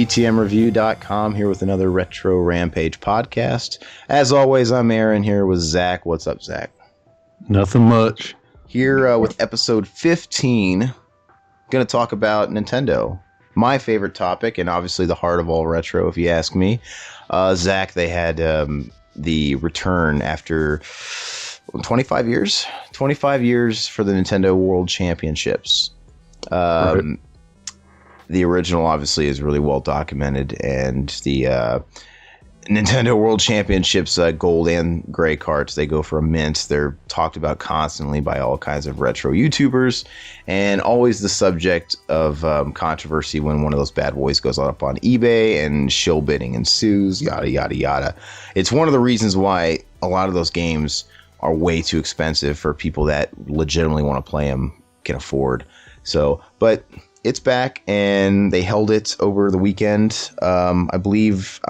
VTMReview.com here with another Retro Rampage podcast. As always, I'm Aaron here with Zach. What's up, Zach? Nothing much. Here with episode 15, going to talk about Nintendo. My favorite topic, and obviously the heart of all retro, if you ask me. Zach, they had the return after 25 years? 25 years for the Nintendo World Championships. Right. The original obviously is really well documented, and the Nintendo World Championships gold and gray carts, they go for a mint. They're talked about constantly by all kinds of retro YouTubers, and always the subject of controversy when one of those bad boys goes up on eBay and shill bidding ensues, yada, yada, yada. It's one of the reasons why a lot of those games are way too expensive for people that legitimately want to play them, can afford. So, but it's back, and they held it over the weekend. I believe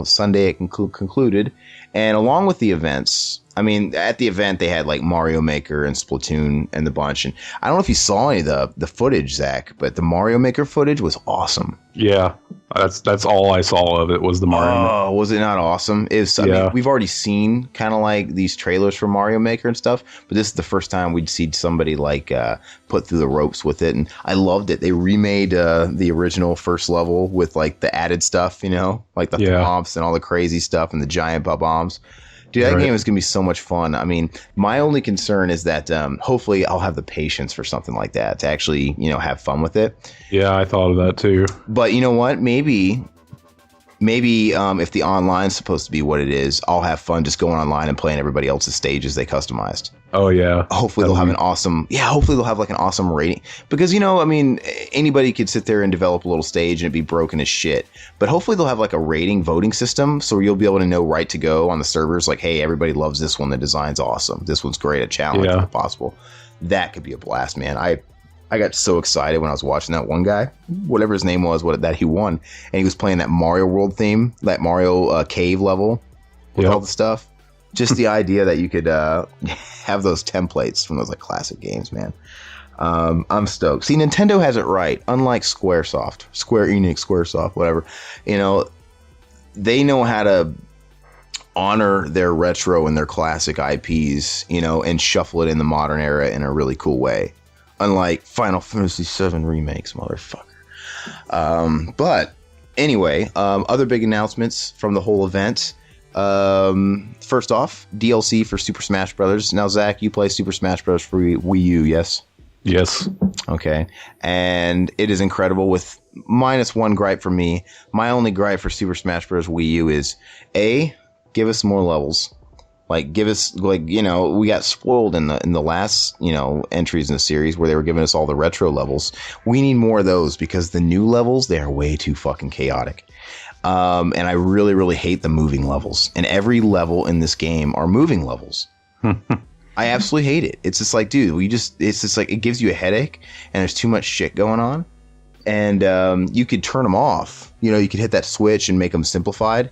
Sunday it concluded, and along with the events, I mean, at the event they had like Mario Maker and Splatoon and the bunch. And I don't know if you saw any of the footage, Zach, but the Mario Maker footage was awesome. Yeah, that's all I saw of it was the Mario Maker. Oh, was it not awesome? I mean, we've already seen kind of like these trailers for Mario Maker and stuff, but this is the first time we'd see somebody like put through the ropes with it, and I loved it. They remade the original first level with like the added stuff, like the thwomps and all the crazy stuff and the giant bombs. Dude, that game is going to be so much fun. I mean, my only concern is that hopefully I'll have the patience for something like that to actually, have fun with it. Yeah, I thought of that too. But you know what? Maybe if the online's supposed to be what it is, I'll have fun just going online and playing everybody else's stages they customized. Oh yeah. Hopefully they'll have like an awesome rating, because I mean, anybody could sit there and develop a little stage and it'd be broken as shit. But hopefully they'll have like a rating voting system, so you'll be able to know right to go on the servers, like, hey, everybody loves this one. The design's awesome. This one's great. A challenge if possible. That could be a blast, man. I got so excited when I was watching that one guy, whatever his name was, that he won, and he was playing that Mario World theme, that Mario cave level with all the stuff. Just the idea that you could have those templates from those like classic games, man. I'm stoked. See, Nintendo has it right, unlike Square Enix, Squaresoft, whatever. They know how to honor their retro and their classic IPs, and shuffle it in the modern era in a really cool way. Unlike Final Fantasy VII remakes, motherfucker. But anyway, other big announcements from the whole event. First off, DLC for Super Smash Bros. Now, Zach, you play Super Smash Bros. For Wii U, yes? Yes. Okay. And it is incredible, with minus one gripe for me. My only gripe for Super Smash Bros. Wii U is, A, give us more levels. Like, give us, we got spoiled in the last, entries in the series where they were giving us all the retro levels. We need more of those, because the new levels, they are way too fucking chaotic. And I really, really hate the moving levels. And every level in this game are moving levels. I absolutely hate it. It's just like, dude, it's just like, it gives you a headache, and there's too much shit going on. And you could turn them off. You could hit that switch and make them simplified.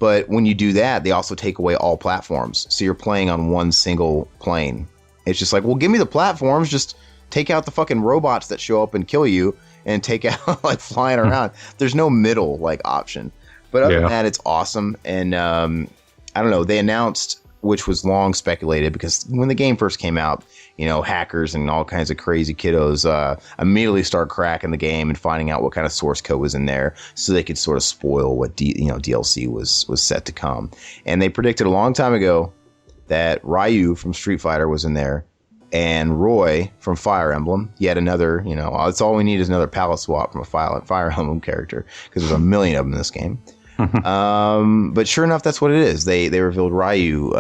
But when you do that, they also take away all platforms. So you're playing on one single plane. It's just like, well, give me the platforms. Just take out the fucking robots that show up and kill you, and take out like flying around. There's no middle like option. But other than that, it's awesome. And I don't know. They announced, which was long speculated, because when the game first came out, hackers and all kinds of crazy kiddos immediately start cracking the game and finding out what kind of source code was in there, so they could sort of spoil what DLC was set to come. And they predicted a long time ago that Ryu from Street Fighter was in there, and Roy from Fire Emblem. Yet another, that's all we need is another palette swap from a Fire Emblem character, because there's a million of them in this game. But sure enough, that's what it is. They revealed Ryu,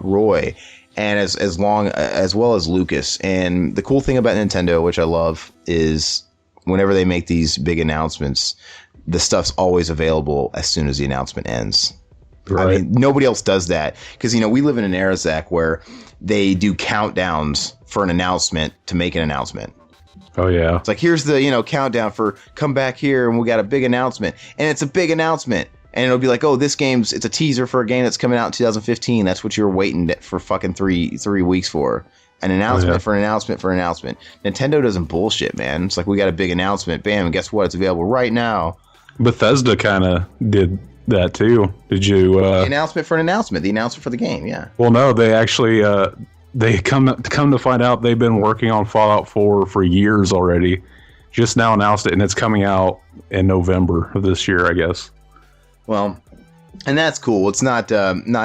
Roy, and as well as Lucas. And the cool thing about Nintendo, which I love, is whenever they make these big announcements, the stuff's always available as soon as the announcement ends. Right. I mean, nobody else does that, because we live in an era, Zach, where they do countdowns for an announcement to make an announcement. Oh yeah, it's like, here's the countdown for come back here, and we got a big announcement, and it's a big announcement. And it'll be like, oh, it's a teaser for a game that's coming out in 2015. That's what you're waiting for fucking three weeks for. An announcement for an announcement for an announcement. Nintendo doesn't bullshit, man. It's like, we got a big announcement. Bam, and guess what? It's available right now. Bethesda kind of did that too. Did you? The announcement for an announcement. The announcement for the game. Yeah. Well, no, they actually they come to find out they've been working on Fallout 4 for years already. Just now announced it, and it's coming out in November of this year, I guess. Well, and that's cool. It's not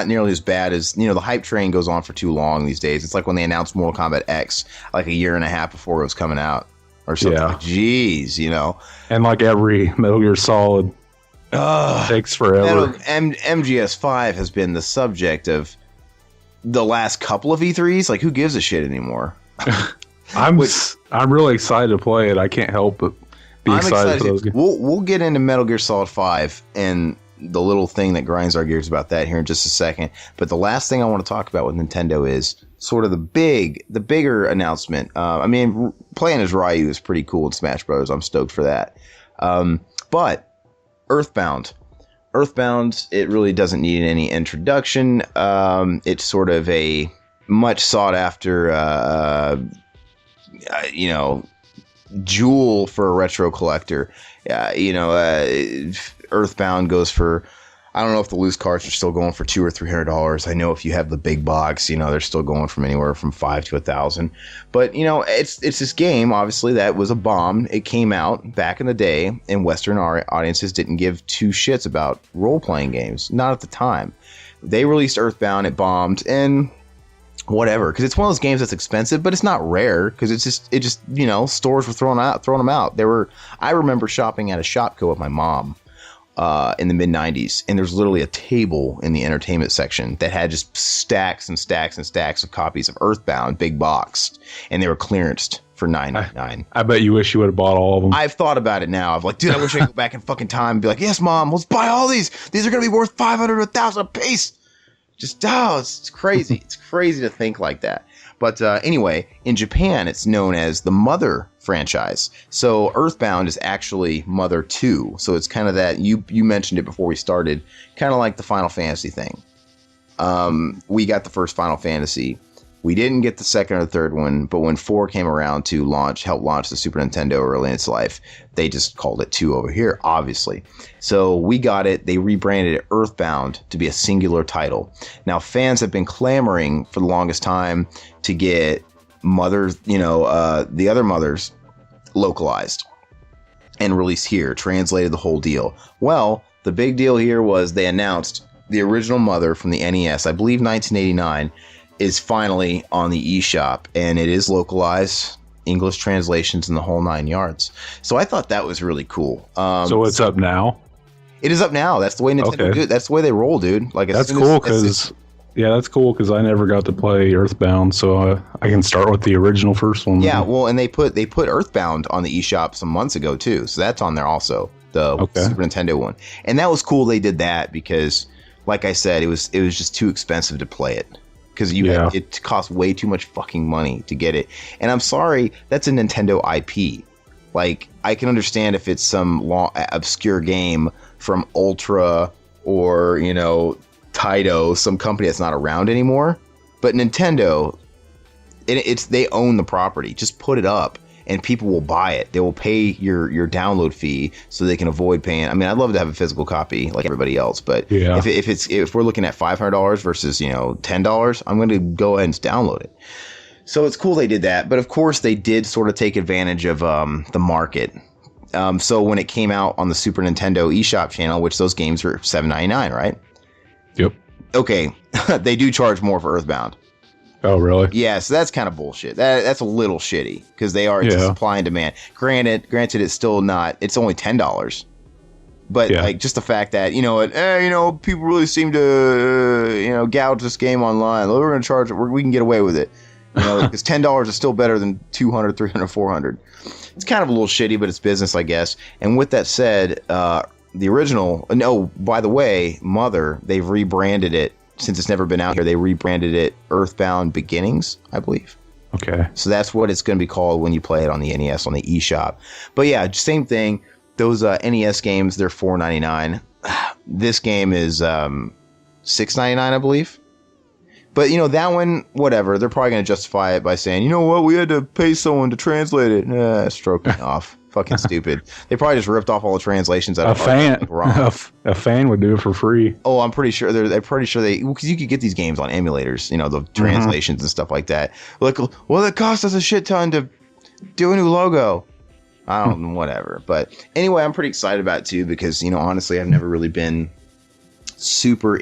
nearly as bad as, the hype train goes on for too long these days. It's like when they announced Mortal Kombat X like a year and a half before it was coming out or something. Yeah. Jeez, And like every Metal Gear Solid takes forever. MGS5 has been the subject of the last couple of E3s. Like, who gives a shit anymore? I'm really excited to play it. I can't help but be excited for those games. We'll get into Metal Gear Solid 5 and the little thing that grinds our gears about that here in just a second. But the last thing I want to talk about with Nintendo is sort of the bigger announcement. Playing as Ryu is pretty cool in Smash Bros. I'm stoked for that. But Earthbound, it really doesn't need any introduction. It's sort of a much sought after, jewel for a retro collector. Earthbound goes for, I don't know if the loose carts are still going for $200 or $300. I know if you have the big box, they're still going from anywhere from $500 to $1,000. But it's this game, obviously, that was a bomb. It came out back in the day, and Western audiences didn't give two shits about role playing games, not at the time. They released Earthbound, it bombed, and whatever, because it's one of those games that's expensive, but it's not rare, because it just stores were throwing them out. I remember shopping at a Shopko with my mom in the mid 90s, and there's literally a table in the entertainment section that had just stacks and stacks and stacks of copies of Earthbound, big boxed, and they were clearanced for $9.99. I bet you wish you would have bought all of them. I've thought about it now. I'm like, dude, I wish I could go back in fucking time and be like, yes, Mom, let's buy all these. These are gonna be worth $500 to $1,000 a piece. It's crazy. It's crazy to think like that. But anyway, in Japan, it's known as the Mother franchise. So Earthbound is actually Mother 2. So it's kind of that, you mentioned it before we started, kind of like the Final Fantasy thing. We got the first Final Fantasy. We didn't get the second or third one, but when 4 came around to help launch the Super Nintendo early in its life, they just called it 2 over here, obviously. So we got it. They rebranded it Earthbound to be a singular title. Now, fans have been clamoring for the longest time to get Mothers, the other Mothers localized and released here, translated the whole deal. Well, the big deal here was they announced the original Mother from the NES, I believe 1989, is finally on the eShop, and it is localized, English translations, and the whole 9 yards. So I thought that was really cool. So it's up now? It is up now. That's the way Nintendo do it. That's the way they roll, dude. Like, that's cool, because that's cool because I never got to play Earthbound, so I can start with the original first one. Yeah, well, and they put Earthbound on the eShop some months ago too, so that's on there also, the Super Nintendo one. And that was cool. They did that because, like I said, it was just too expensive to play it. Because it costs way too much fucking money to get it. And I'm sorry, that's a Nintendo IP. Like, I can understand if it's some obscure game from Ultra or, Taito, some company that's not around anymore. But Nintendo, they own the property. Just put it up and people will buy it. They will pay your download fee so they can avoid paying. I mean, I'd love to have a physical copy like everybody else, but if we're looking at $500 versus $10, I'm going to go ahead and download it. So it's cool they did that, but of course they did sort of take advantage of the market. So when it came out on the Super Nintendo eShop channel, which those games were $7.99, right? Yep. Okay, they do charge more for Earthbound. Oh, really? Yeah, so that's kind of bullshit. That's a little shitty because they are just supply and demand. Granted, it's still not. It's only $10, but like just the fact that people really seem to gouge this game online. We're going to charge it. We can get away with it. Because $10 is still better than $200, $300, $400. It's kind of a little shitty, but it's business, I guess. And with that said, the original. No, by the way, Mother, they've rebranded it. Since it's never been out here, they rebranded it Earthbound Beginnings, I believe. Okay. So that's what it's going to be called when you play it on the NES on the eShop. But yeah, same thing. Those NES games, they're $4.99. This game is $6.99, I believe. But that one, whatever. They're probably going to justify it by saying, you know what, we had to pay someone to translate it. Stroke me off. Fucking stupid. They probably just ripped off all the translations out A of fan, wrong. a fan would do it for free. Oh, I'm pretty sure they're pretty sure because you could get these games on emulators, the translations and stuff like that. Like, well, it cost us a shit ton to do a new logo. I don't know, whatever. But anyway, I'm pretty excited about it too because, honestly, I've never really been super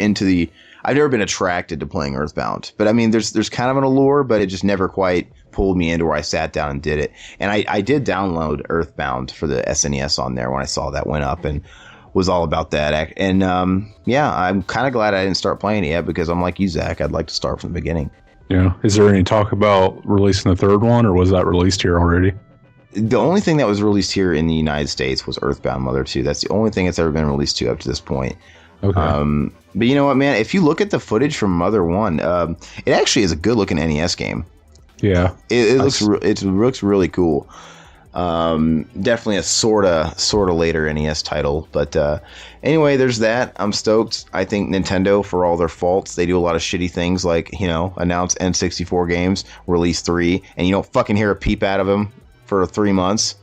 I've never been attracted to playing Earthbound. But I mean, there's kind of an allure, but it just never quite pulled me into where I sat down and did it. And I did download Earthbound for the SNES on there when I saw that went up and was all about that. And yeah, I'm kind of glad I didn't start playing it yet because I'm like you, Zach. I'd like to start from the beginning. Yeah. Is there any talk about releasing the third one, or was that released here already? The only thing that was released here in the United States was Earthbound Mother 2. That's the only thing that's ever been released to up to this point. Okay. But you know what, man? If you look at the footage from Mother 1, it actually is a good-looking NES game. Yeah. It looks really cool. Definitely a sorta later NES title. But anyway, there's that. I'm stoked. I think Nintendo, for all their faults, they do a lot of shitty things like, announce N64 games, release 3, and you don't fucking hear a peep out of them for 3 months.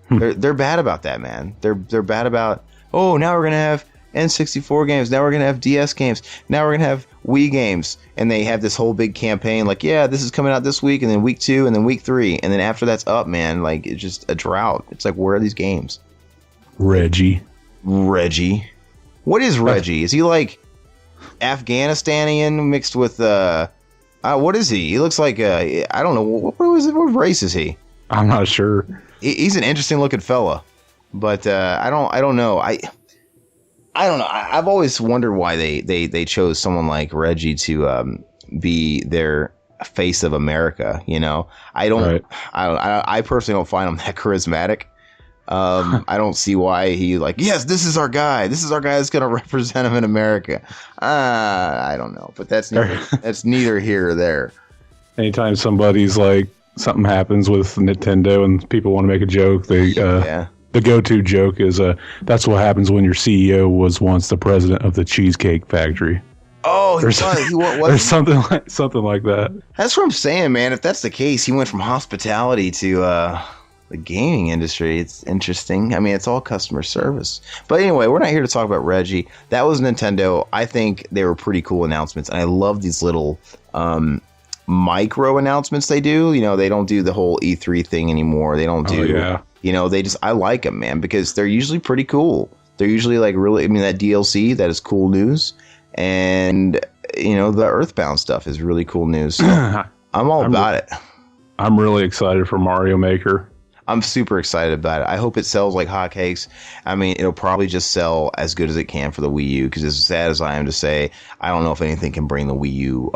They're bad about that, man. They're bad about, oh, now we're going to have N64 games. Now we're going to have DS games. Now we're going to have Wii games. And they have this whole big campaign like, yeah, this is coming out this week, and then week 2, and then week 3. And then after that's up, man, like, it's just a drought. It's like, where are these games? Reggie. What is Reggie? Is he like Afghanistanian mixed with, what is he? He looks like, I don't know. What race is he? I'm not sure. He's an interesting looking fella. But I don't know. I don't know. I've always wondered why they chose someone like Reggie to be their face of America. I personally don't find him that charismatic. I don't see why he yes, this is our guy. This is our guy that's going to represent him in America. I don't know, but that's neither here or there. Anytime somebody's something happens with Nintendo and people want to make a joke, the go-to joke is, that's what happens when your CEO was once the president of the Cheesecake Factory. Oh, there's something like that. That's what I'm saying, man. If that's the case, he went from hospitality to the gaming industry. It's interesting. I mean, it's all customer service. But anyway, we're not here to talk about Reggie. That was Nintendo. I think they were pretty cool announcements, and I love these little micro announcements they do. They don't do the whole E3 thing anymore. They don't do... Oh, yeah. I like them, man, because they're usually pretty cool. They're usually that DLC, that is cool news. And, the Earthbound stuff is really cool news. So I'm about it. I'm really excited for Mario Maker. I'm super excited about it. I hope it sells like hotcakes. I mean, it'll probably just sell as good as it can for the Wii U, because as sad as I am to say, I don't know if anything can bring the Wii U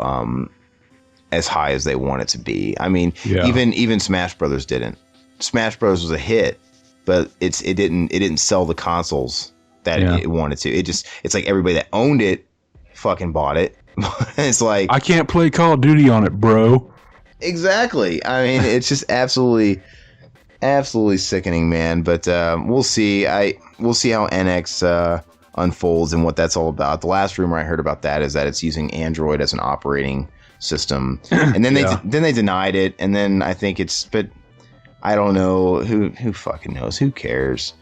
as high as they want it to be. I mean, even Smash Brothers didn't. Smash Bros was a hit, but it didn't sell the consoles that it wanted to. It's like everybody that owned it fucking bought it. It's like, I can't play Call of Duty on it, bro. Exactly. I mean, it's just absolutely sickening, man. But we'll see. We'll see how NX unfolds and what that's all about. The last rumor I heard about that is that it's using Android as an operating system, and then they denied it, and then I think but I don't know, who fucking knows, who cares.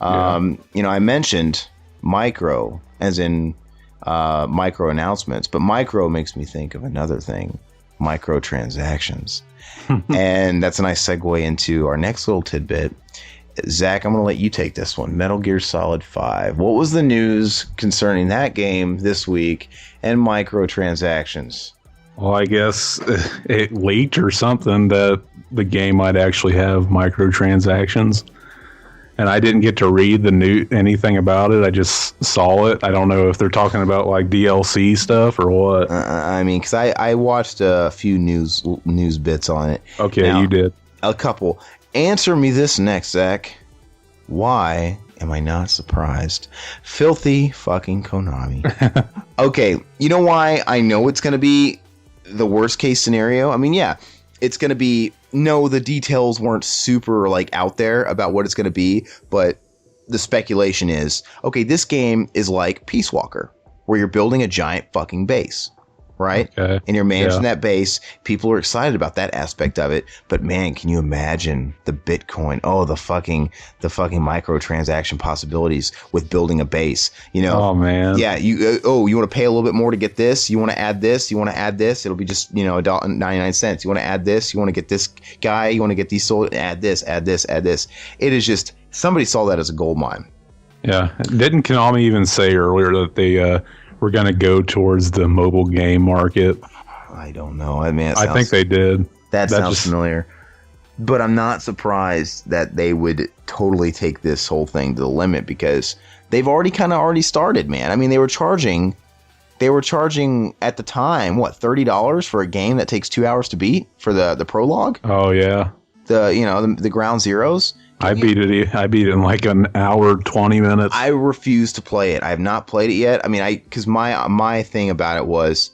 I mentioned micro as in micro announcements, but micro makes me think of another thing, microtransactions. And that's a nice segue into our next little tidbit. Zach, I'm going to let you take this one. Metal Gear Solid 5. What was the news concerning that game this week and microtransactions? Well, I guess it leaked or something that the game might actually have microtransactions. And I didn't get to read anything about it. I just saw it. I don't know if they're talking about DLC stuff or what. I mean, because I watched a few news bits on it. Okay, now, you did. A couple. Answer me this next, Zach. Why am I not surprised? Filthy fucking Konami. Okay, you know why I know it's going to be the worst case scenario? I mean, yeah, it's going to be, no, the details weren't super out there about what it's going to be, but the speculation is, okay, this game is like Peace Walker, where you're building a giant fucking base. right? Okay. And you're managing that base. People are excited about that aspect of it. But man, can you imagine the Bitcoin? Oh, the fucking microtransaction possibilities with building a base. You know? Oh man. Yeah. You want to pay a little bit more to get this? You want to add this? You want to add this? It'll be just $1.99. You want to add this? You want to get this guy? You want to get these sold? Add this. Add this. Add this. It is just somebody saw that as a gold mine. Yeah. Didn't Konami even say earlier that they were going to go towards the mobile game market? I don't know. I mean, I think they did. That sounds familiar. But I'm not surprised that they would totally take this whole thing to the limit because they've already started, man. I mean, they were charging at the time, what, $30 for a game that takes 2 hours to beat for the prologue? Oh yeah. The ground zeros. I beat it in like an hour, 20 minutes. I refuse to play it. I have not played it yet. I mean, because my thing about it was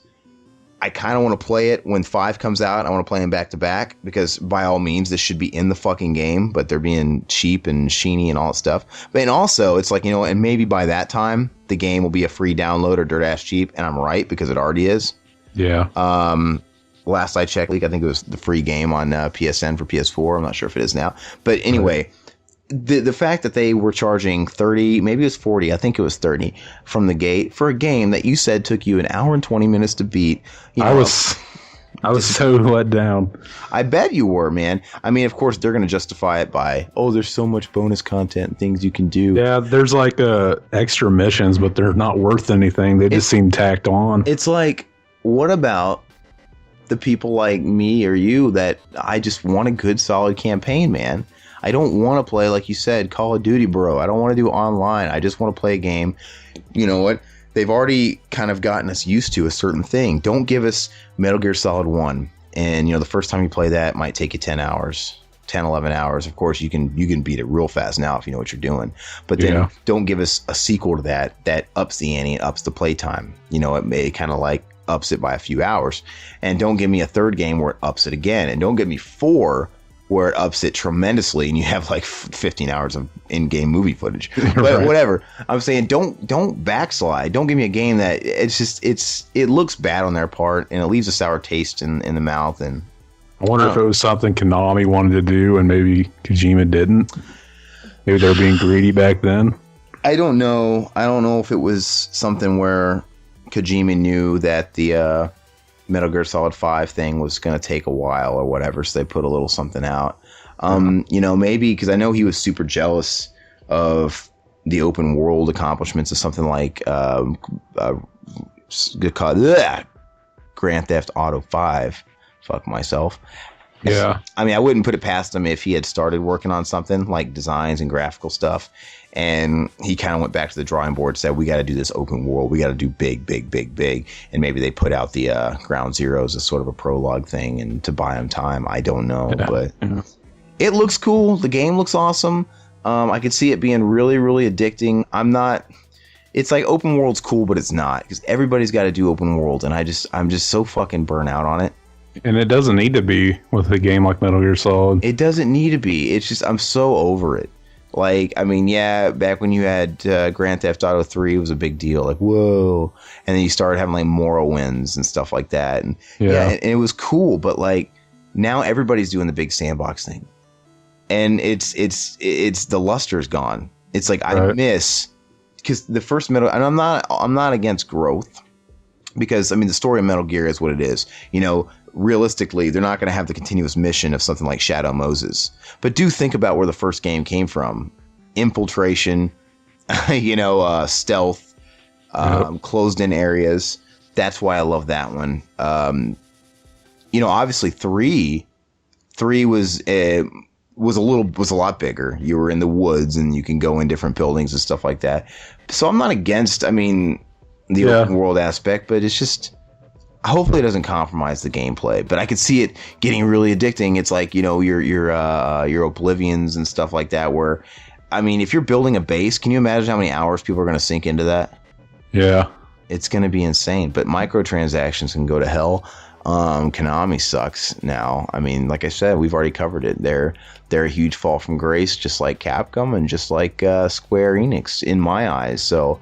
I kind of want to play it when 5 comes out. I want to play them back to back because by all means, this should be in the fucking game, but they're being cheap and sheeny and all that stuff. But and also it's like, and maybe by that time the game will be a free download or dirt ass cheap. And I'm right because it already is. Yeah. Last I checked, I think it was the free game on PSN for PS4. I'm not sure if it is now. But anyway, the fact that they were charging 30, maybe it was 40, I think it was 30 from the gate for a game that you said took you an hour and 20 minutes to beat. I was so let down. I bet you were, man. I mean, of course, they're going to justify it by, there's so much bonus content and things you can do. Yeah, there's like extra missions, but they're not worth anything. They just seem tacked on. It's like, what about the people like me or you that I just want a good solid campaign, man? I don't want to play, like you said, Call of Duty, bro. I don't want to do online. I just want to play a game. You know what? They've already kind of gotten us used to a certain thing. Don't give us Metal Gear Solid 1. And, the first time you play that might take you 10 hours, 10, 11 hours. Of course, you can beat it real fast now if you know what you're doing. But then don't give us a sequel to that ups the ante and ups the playtime. It may kind of like ups it by a few hours. And don't give me a third game where it ups it again. And don't give me 4 where it ups it tremendously and you have like 15 hours of in-game movie footage. But whatever. I'm saying don't backslide. Don't give me a game that it looks bad on their part and it leaves a sour taste in the mouth. And I wonder if it was something Konami wanted to do and maybe Kojima didn't. Maybe they were being greedy back then. I don't know. I don't know if it was something where Kojima knew that the Metal Gear Solid 5 thing was going to take a while or whatever, so they put a little something out. Maybe because I know he was super jealous of the open world accomplishments of something like Grand Theft Auto 5. Fuck myself. Yeah. I mean, I wouldn't put it past him if he had started working on something like designs and graphical stuff. And he kind of went back to the drawing board, said, we got to do this open world. We got to do big, big, big, big. And maybe they put out the Ground Zeroes as sort of a prologue thing and to buy him time. I don't know. Yeah. But it looks cool. The game looks awesome. I could see it being really, really addicting. It's like open world's cool, but it's not. Because everybody's got to do open world. And I'm just so fucking burnt out on it. And it doesn't need to be with a game like Metal Gear Solid. It doesn't need to be. It's just, I'm so over it. Like, I mean, yeah, back when you had Grand Theft Auto 3, it was a big deal. Like, whoa. And then you started having like Morrowinds and stuff like that. And and it was cool. But like, now everybody's doing the big sandbox thing. And it's the luster's gone. It's like, I miss, because the first Metal, and I'm not against growth. Because, I mean, the story of Metal Gear is what it is. Realistically, they're not going to have the continuous mission of something like Shadow Moses. But do think about where the first game came from. Infiltration, stealth, closed-in areas. That's why I love that one. Obviously 3 was a lot bigger. You were in the woods and you can go in different buildings and stuff like that. So I'm not against, the open world aspect, but it's just, hopefully it doesn't compromise the gameplay. But I could see it getting really addicting. It's like, your Oblivions and stuff like that, where, if you're building a base, can you imagine how many hours people are going to sink into that? Yeah. It's going to be insane. But microtransactions can go to hell. Konami sucks now. Like I said, we've already covered it. They're a huge fall from grace, just like Capcom and just like Square Enix in my eyes. So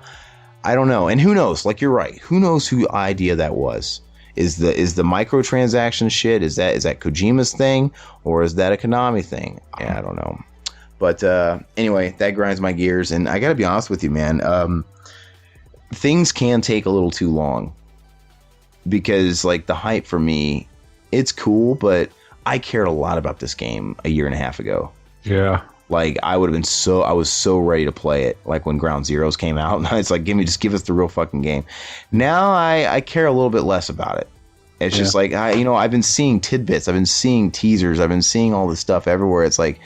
I don't know. And who knows? Like, you're right. Who knows whose idea that was? Is the microtransaction shit? Is that Kojima's thing, or is that a Konami thing? Yeah, I don't know. But anyway, that grinds my gears, and I gotta be honest with you, man. Things can take a little too long because, like, the hype for me, it's cool, but I cared a lot about this game a year and a half ago. Yeah. Like, I was so ready to play it, like when Ground Zeroes came out. And it's like, give us the real fucking game. Now I care a little bit less about it. It's just like, I've been seeing tidbits, I've been seeing teasers, I've been seeing all this stuff everywhere. It's like,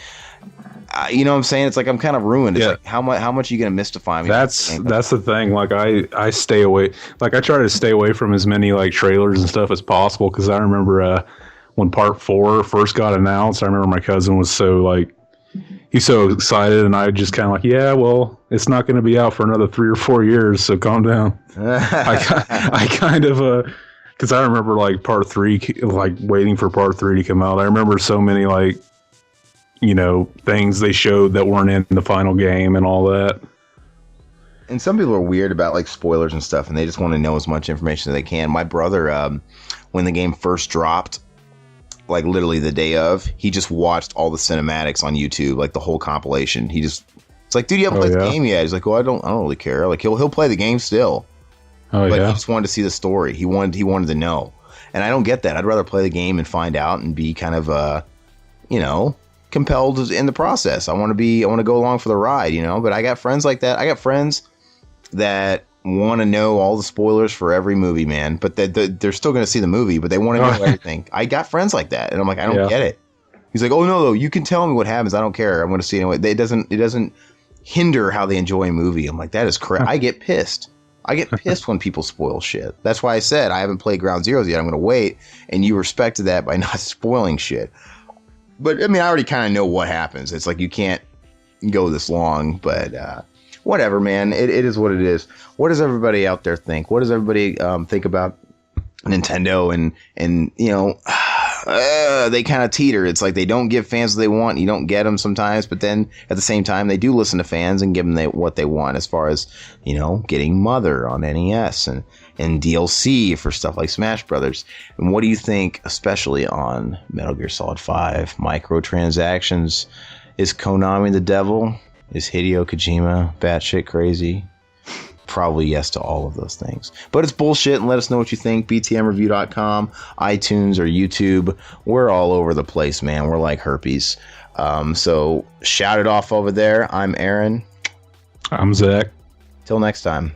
you know what I'm saying? It's like I'm kind of ruined. It's like, how much are you gonna mystify me? That's the thing. Like, I stay away. Like, I try to stay away from as many like trailers and stuff as possible, because I remember when Part 4 first got announced, I remember my cousin was he's so excited, and I just kind of like, yeah, well, it's not going to be out for another 3 or 4 years, so calm down. I kind of because I remember like Part 3, like waiting for Part 3 to come out. I remember so many like, things they showed that weren't in the final game and all that. And some people are weird about like spoilers and stuff, and they just want to know as much information as they can. My brother, when the game first dropped, like literally the day of, he just watched all the cinematics on YouTube, like the whole compilation. It's like, dude, you haven't played the game yet. He's like, well, I don't really care. Like, he'll play the game still. But he just wanted to see the story. He wanted to know. And I don't get that. I'd rather play the game and find out and be kind of compelled in the process. I want to go along for the ride, But I got friends like that. I got friends that want to know all the spoilers for every movie, man, but they're still going to see the movie, but they want to know everything. I got friends like that, and I'm like, I don't get it. He's like, oh no, you can tell me what happens, I don't care, I'm going to see it anyway. It doesn't hinder how they enjoy a movie. I'm like, that is correct. I get pissed when people spoil shit. That's why I said I haven't played Ground Zeroes yet. I'm going to wait, and you respected that by not spoiling shit. But I mean, I already kind of know what happens. It's like, you can't go this long, but whatever, man. It is what it is. What does everybody out there think? What does everybody think about Nintendo? And they kind of teeter. It's like they don't give fans what they want. You don't get them sometimes, but then at the same time, they do listen to fans and give them what they want, as far as, getting Mother on NES and DLC for stuff like Smash Brothers. And what do you think, especially on Metal Gear Solid 5, microtransactions? Is Konami the devil? Is Hideo Kojima batshit crazy? Probably yes to all of those things. But it's bullshit, and let us know what you think. btmreview.com, iTunes, or YouTube. We're all over the place, man. We're like herpes. So shout it off over there. I'm Aaron. I'm Zach. Till next time.